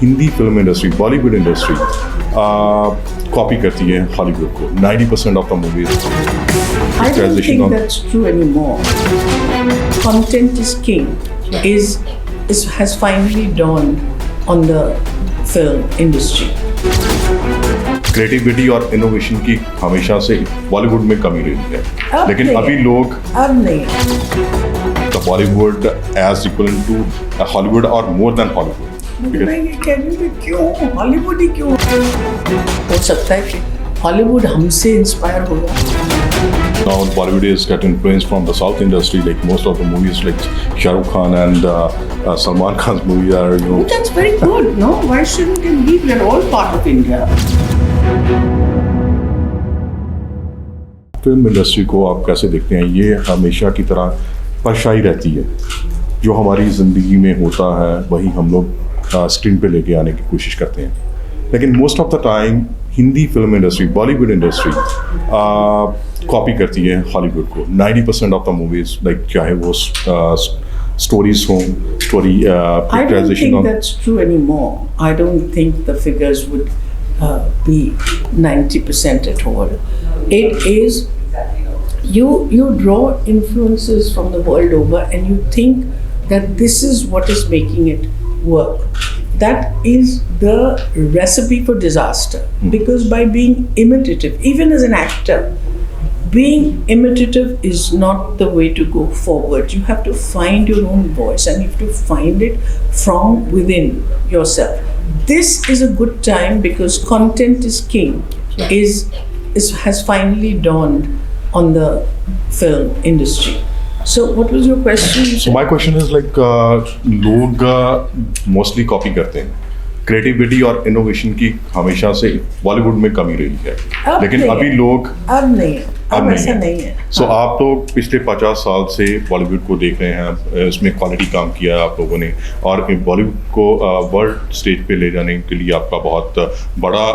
Hindi film industry, Bollywood industry copy करती है Hollywood को. 90% of the movies. I don't think that's true anymore. Content is king. Has finally dawned on the film industry. Creativity और innovation की हमेशा से बॉलीवुड में कमी रही है, लेकिन अभी लोग अब नहीं. The Bollywood as equal to Hollywood और मोर देन हॉलीवुड. मैं ये कह रही हूँ क्यों हॉलीवुड ही क्यों हो सकता है कि हॉलीवुड हमसे इंस्पायर होगा. Now Bollywood is getting influence from the South industry, like most of the movies like Shah Rukh Khan and Salman Khan's movie are, you know. But that's very good, no? Why shouldn't it be? We're all part of India. Film industry को आप कैसे देखते हैं? ये हमेशा की तरह परछाई रहती है. जो हमारी ज़िंदगी में होता है वही हम लोग स्क्रीन पे लेके आने की कोशिश करते हैं, लेकिन most of the time Hindi film industry, Bollywood industry copy करती है हॉलीवुड को. 90% ऑफ द मूवीज, लाइक चाहे वो स्टोरीज हों, story I don't think that's true anymore. I don't think the figures would be 90% at all. It is, you draw influences from the world over and you think that this is what is making it work. That is the recipe for disaster. Because by being imitative, even as an actor, being imitative is not the way to go forward. You have to find your own voice and you have to find it from within yourself. This is a good time because content is king. Has finally dawned on the film industry. So what was your question? So my question is like लोग mostly copy करते हैं. Creativity और innovation की हमेशा से बॉलीवुड में कमी रही है, लेकिन अभी लोग अब ऐसा नहीं है. सो आप लोग पिछले 50 साल से बॉलीवुड को देख रहे हैं, उसमें क्वालिटी काम किया है आप लोगों ने, और बॉलीवुड को वर्ल्ड स्टेज पे ले जाने के लिए आपका बहुत बड़ा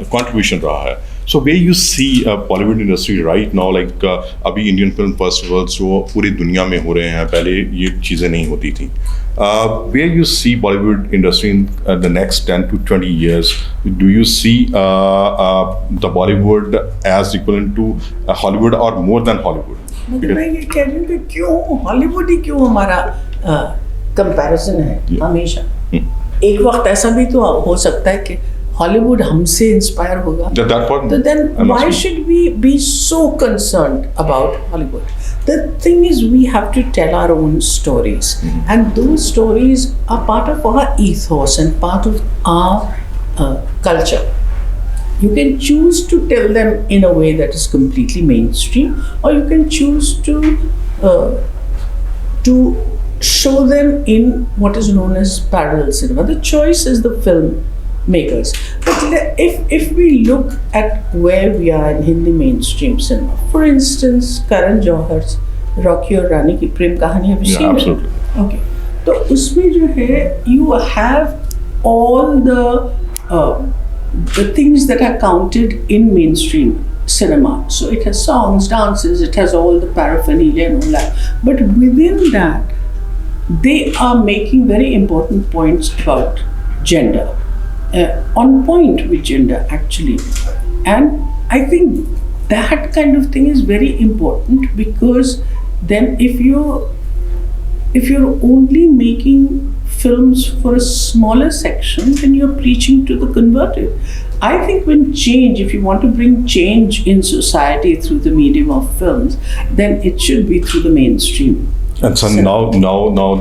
कंट्रीब्यूशन रहा है. So where you see Bollywood industry right now, like अभी इंडियन फिल्म फेस्टिवल्स जो पूरी दुनिया में हो रहे हैं, पहले ये चीज़ें नहीं होती थी. Where you see Bollywood industry in the next 10 to 20 years, do you see the Bollywood as equivalent to Hollywood or more than Hollywood? मैं ये कह रही हूँ कि क्यों हॉलीवुड ही क्यों हमारा कंपैरिजन है हमेशा. एक वक्त ऐसा भी तो हो सकता है कि हॉलीवुड हमसे इंस्पायर होगा. So then why should we be so concerned about Hollywood? The thing is, we have to tell our own stories, and those stories are part of our ethos and part of our culture. You can choose to tell them in a way that is completely mainstream, or you can choose to show them in what is known as parallel cinema. The choice is the film makers. But if we look at where we are in Hindi mainstream cinema, for instance, Karan Johar's Rocky और रानी की प्रेम कहानी have you seen it? Okay. तो उसमें जो है you have all the things that are counted in mainstream cinema. So it has songs, dances, it has all the paraphernalia and all that. But within that, they are making very important points about gender. On point with gender actually, and I think that kind of thing is very important, because then if you're only making films for a smaller section, then you're preaching to the converted. I think if you want to bring change in society through the medium of films, then it should be through the mainstream. And so now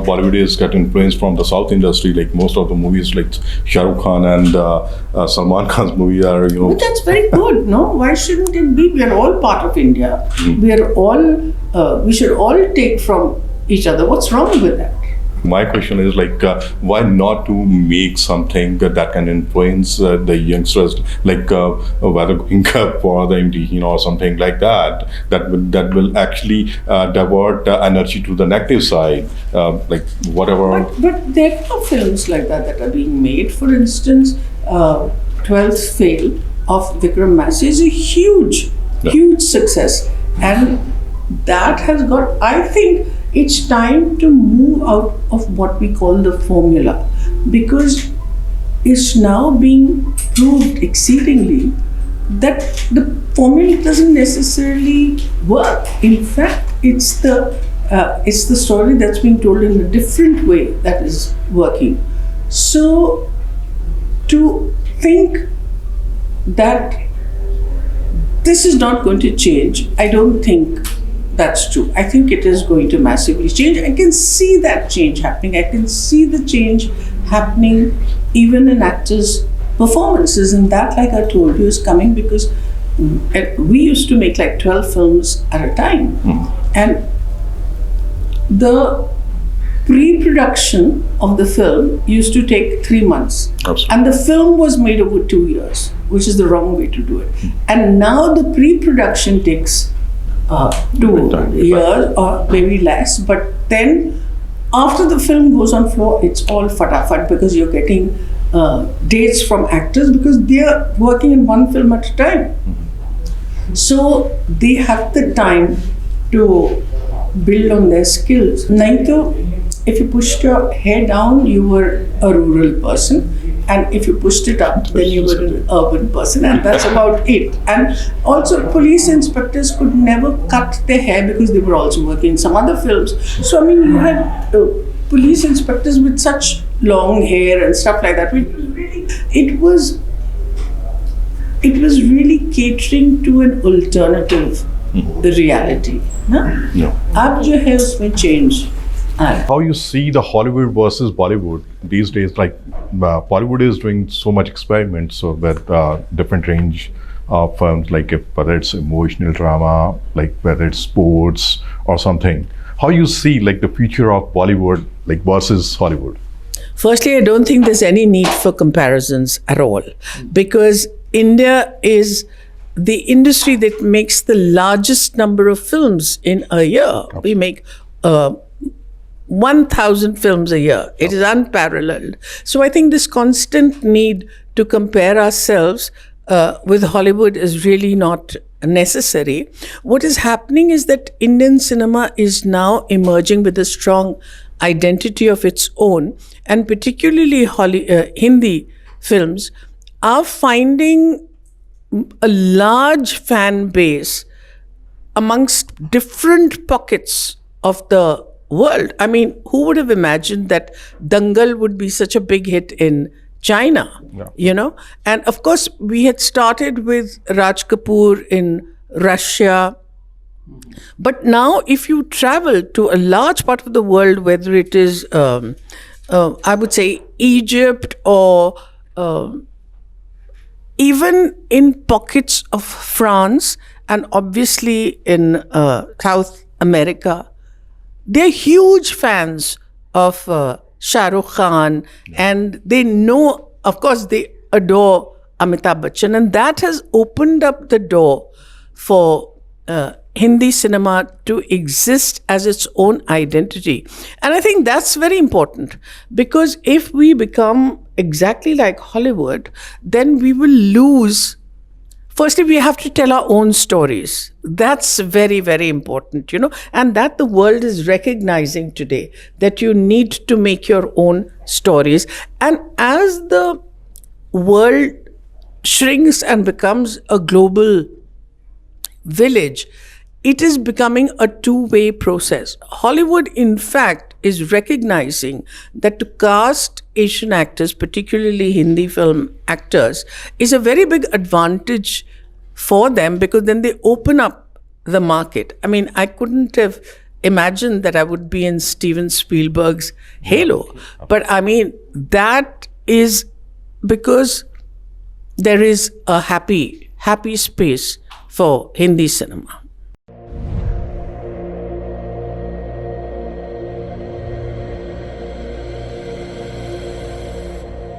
Bollywood is getting influence from the South industry, like most of the movies like Shah Rukh Khan and Salman Khan's movie are, you know. But that's very good, no? Why shouldn't it be? We are all part of India. We should all take from each other. What's wrong with that? My question is like, why not to make something that can influence the youngsters, like whether going for the MD, or something like that, that will actually divert energy to the negative side, like whatever. But there are films like that are being made. For instance, 12th Fail of Vikram Massey is a huge success, and that has got, I think it's time to move out of what we call the formula, because is now being proved exceedingly that the formula doesn't necessarily work. In fact, it's the story that's being told in a different way that is working. So to think that this is not going to change, I don't think that's true. I think it is going to massively change. I can see that change happening. I can see the change happening even in actors' performances, and that, like I told you, is coming because we used to make like 12 films at a time. And the pre-production of the film used to take 3 months. Absolutely. And the film was made over 2 years, which is the wrong way to do it. And now the pre-production takes 2 years or maybe less, but then after the film goes on floor, it's all fatafat because you're getting dates from actors because they are working in one film at a time. So they have the time to build on their skills. Naito, if you pushed your hair down, you were a rural person. And if you pushed it up, then you were an urban person, and that's about it. And also, police inspectors could never cut their hair because they were also working in some other films. So, I mean, you had police inspectors with such long hair and stuff like that. It was really catering to an alternative reality. Ab jo hai usme change. How you see the Hollywood versus Bollywood these days? Like Bollywood is doing so much experiments, so with different range of films, like whether it's emotional drama, like whether it's sports or something. How you see like the future of Bollywood like versus Hollywood? Firstly, I don't think there's any need for comparisons at all, because India is the industry that makes the largest number of films in a year. We make 1,000 films a year. It is unparalleled. So I think this constant need to compare ourselves with Hollywood is really not necessary. What is happening is that Indian cinema is now emerging with a strong identity of its own, and particularly Hindi films are finding a large fan base amongst different pockets of the world. I mean, who would have imagined that Dangal would be such a big hit in China, you know? And of course, we had started with Raj Kapoor in Russia. But now, if you travel to a large part of the world, whether it is, I would say, Egypt or even in pockets of France and obviously in South America, they're huge fans of Shah Rukh Khan, and they know, of course, they adore Amitabh Bachchan, and that has opened up the door for Hindi cinema to exist as its own identity. And I think that's very important, because if we become exactly like Hollywood, then we will lose. Firstly, we have to tell our own stories. That's very, very important, you know, and that the world is recognizing today, that you need to make your own stories. And as the world shrinks and becomes a global village, it is becoming a two-way process. Hollywood, in fact, is recognizing that to cast Asian actors, particularly Hindi film actors, is a very big advantage for them, because then they open up the market. I mean, I couldn't have imagined that I would be in Steven Spielberg's Halo. But I mean, that is because there is a happy space for Hindi cinema.